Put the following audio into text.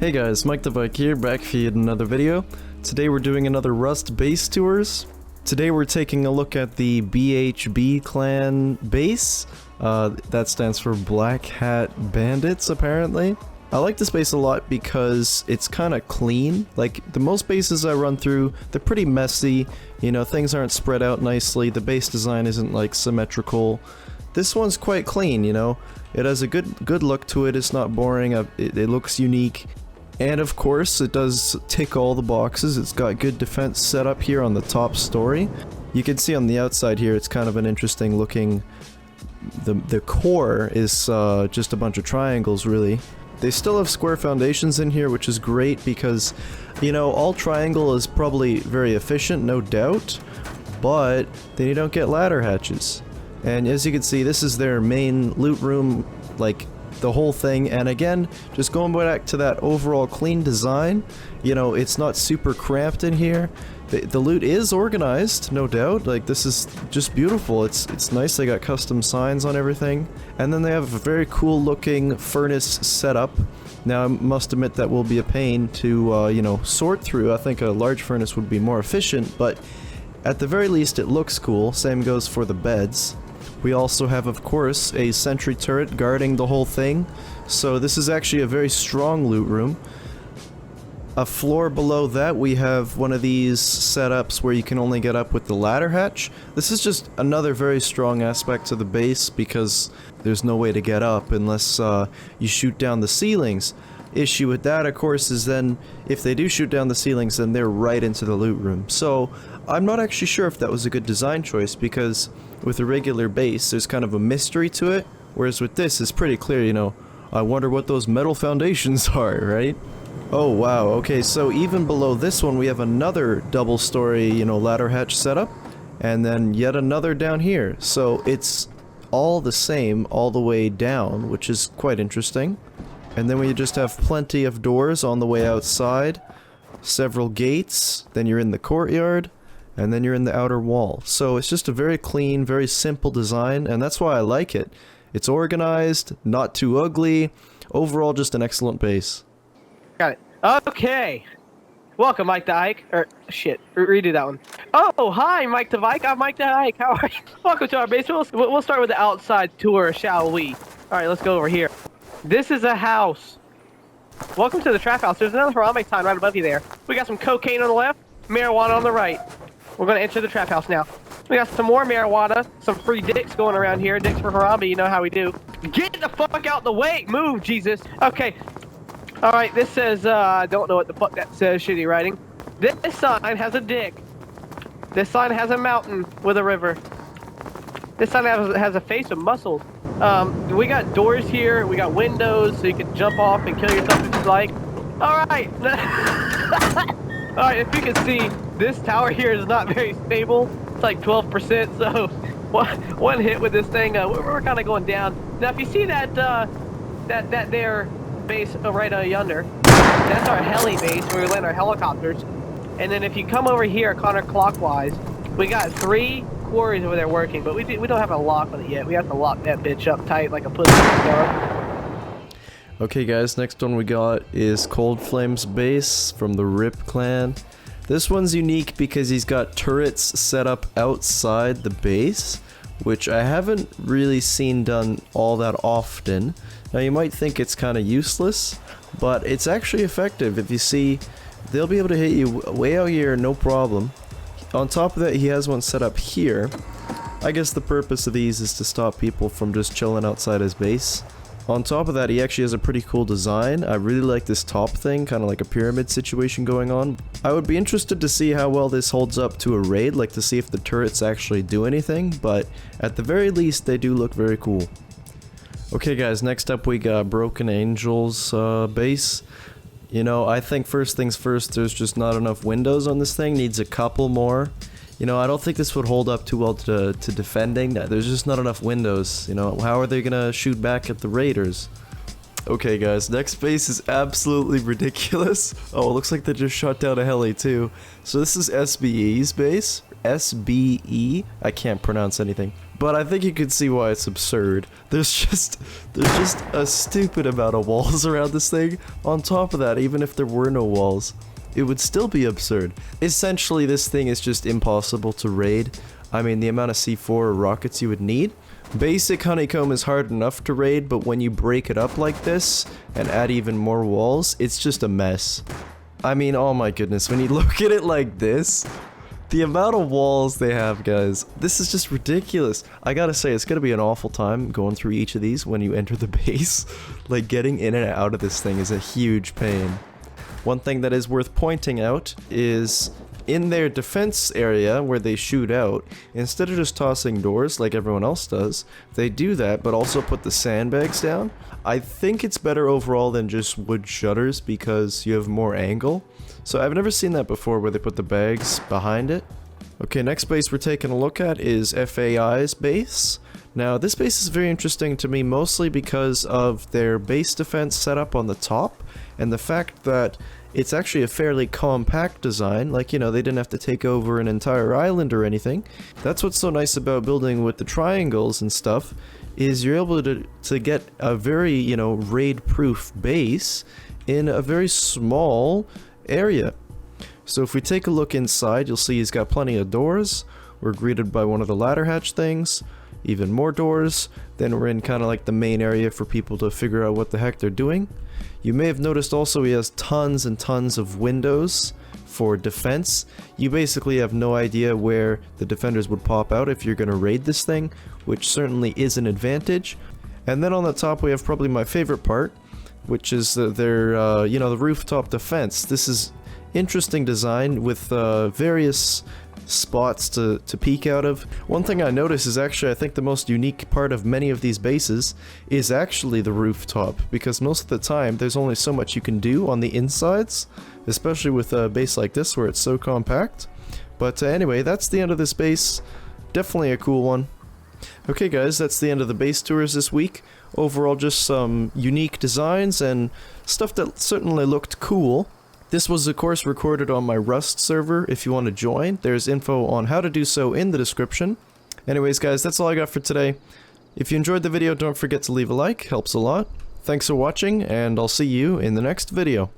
Hey guys, Mike the Viking here, back for yet another video. Today we're doing another Rust base tours. Today we're taking a look at the BHB clan base. That stands for Black Hat Bandits, apparently. I like this base a lot because it's kind of clean. Like, the most bases I run through, they're pretty messy. You know, things aren't spread out nicely. The base design isn't, like, symmetrical. This one's quite clean, you know. It has a good look to it. It's not boring. It looks unique. And of course, it does tick all the boxes. It's got good defense set up here on the top story. You can see on the outside here, it's kind of an interesting looking... The core is just a bunch of triangles, really. They still have square foundations in here, which is great because, you know, all triangle is probably very efficient, no doubt, but then you don't get ladder hatches. And as you can see, this is their main loot room, like, the whole thing. And again, just going back to that overall clean design, you know, it's not super cramped in here. The loot is organized, no doubt. Like, this is just beautiful. It's nice. They got custom signs on everything. And then they have a very cool looking furnace setup. Now, I must admit that will be a pain to, you know, sort through. I think a large furnace would be more efficient, but at the very least it looks cool. Same goes for the beds. We also have, of course, a sentry turret guarding the whole thing, so this is actually a very strong loot room. A floor below that, we have one of these setups where you can only get up with the ladder hatch. This is just another very strong aspect to the base because there's no way to get up unless you shoot down the ceilings. Issue with that, of course, is then if they do shoot down the ceilings, then they're right into the loot room. So I'm not actually sure if that was a good design choice because with a regular base, there's kind of a mystery to it, whereas with this, it's pretty clear, you know, I wonder what those metal foundations are, right? Oh wow, okay, so even below this one, we have another double-story, you know, ladder hatch setup, and then yet another down here. So it's all the same all the way down, which is quite interesting. And then we just have plenty of doors on the way outside, several gates, then you're in the courtyard, and then you're in the outer wall. So it's just a very clean, very simple design, and that's why I like it. It's organized, not too ugly, overall just an excellent base. Got it. Okay. Welcome, Mike the Ike. Shit, redo that one. Oh, hi, Mike the Vike. I'm Mike the Ike. How are you? Welcome to our base. We'll start with the outside tour, shall we? Alright, let's go over here. This is a house. Welcome to the trap house. There's another Harambe sign right above you there. We got some cocaine on the left, marijuana on the right. We're going to enter the trap house now. We got some more marijuana, some free dicks going around here. Dicks for Harambe, you know how we do. Get the fuck out the way! Move, Jesus! Okay. Alright, this says, I don't know what the fuck that says, shitty writing. This sign has a dick. This sign has a mountain with a river. This sign has a face of muscles. We got doors here, we got windows, so you can jump off and kill yourself if you like. Alright! Alright, if you can see, this tower here is not very stable. It's like 12%, so one hit with this thing, we're kind of going down. Now, if you see that there base right yonder, that's our heli base where we land our helicopters. And then if you come over here counterclockwise, we got 3 quarries over there working, but we don't have a lock on it yet. We have to lock that bitch up tight like a pussy. Okay guys, next one we got is Cold Flame's base from the Rip clan. This one's unique because he's got turrets set up outside the base, which I haven't really seen done all that often. Now you might think it's kind of useless, but it's actually effective. If you see, they'll be able to hit you way out here, no problem. On top of that, he has one set up here. I guess the purpose of these is to stop people from just chilling outside his base. On top of that, he actually has a pretty cool design. I really like this top thing, kind of like a pyramid situation going on. I would be interested to see how well this holds up to a raid, like to see if the turrets actually do anything, but at the very least, they do look very cool. Okay guys, next up we got Broken Angel's base. You know, I think first things first, there's just not enough windows on this thing, needs a couple more. You know, I don't think this would hold up too well to defending. There's just not enough windows. You know, how are they gonna shoot back at the raiders? Okay guys, next base is absolutely ridiculous. Oh, it looks like they just shot down a heli too. So this is SBE's base. SBE, I can't pronounce anything. but I think you can see why it's absurd. There's just a stupid amount of walls around this thing. On top of that, even if there were no walls, it would still be absurd. Essentially, this thing is just impossible to raid. I mean, the amount of C4 rockets you would need. Basic honeycomb is hard enough to raid, but when you break it up like this and add even more walls, it's just a mess. I mean, oh my goodness, when you look at it like this, the amount of walls they have, guys, this is just ridiculous. I gotta say, it's gonna be an awful time going through each of these when you enter the base. Like, getting in and out of this thing is a huge pain. One thing that is worth pointing out is in their defense area where they shoot out, instead of just tossing doors like everyone else does, they do that but also put the sandbags down. I think it's better overall than just wood shutters because you have more angle. So I've never seen that before where they put the bags behind it. Okay, next base we're taking a look at is FAI's base. Now this base is very interesting to me mostly because of their base defense setup on the top and the fact that it's actually a fairly compact design, like, you know, they didn't have to take over an entire island or anything. That's what's so nice about building with the triangles and stuff, is you're able to get a very, you know, raid-proof base in a very small area. So if we take a look inside, you'll see he's got plenty of doors. We're greeted by one of the ladder hatch things, even more doors. Then we're in kind of like the main area for people to figure out what the heck they're doing. You may have noticed also he has tons and tons of windows for defense. You basically have no idea where the defenders would pop out if you're going to raid this thing, which certainly is an advantage. And then on the top we have probably my favorite part, which is their, you know, the Rooftop Defense. This is interesting design with various spots to peek out of. One thing I noticed is actually I think the most unique part of many of these bases is actually the rooftop, because most of the time there's only so much you can do on the insides, especially with a base like this where it's so compact. But anyway, that's the end of this base. Definitely a cool one. Okay guys, that's the end of the base tours this week. Overall just some unique designs and stuff that certainly looked cool. This was of course recorded on my Rust server. If you want to join, there's info on how to do so in the description. Anyways guys, that's all I got for today. If you enjoyed the video, don't forget to leave a like, helps a lot. Thanks for watching, and I'll see you in the next video.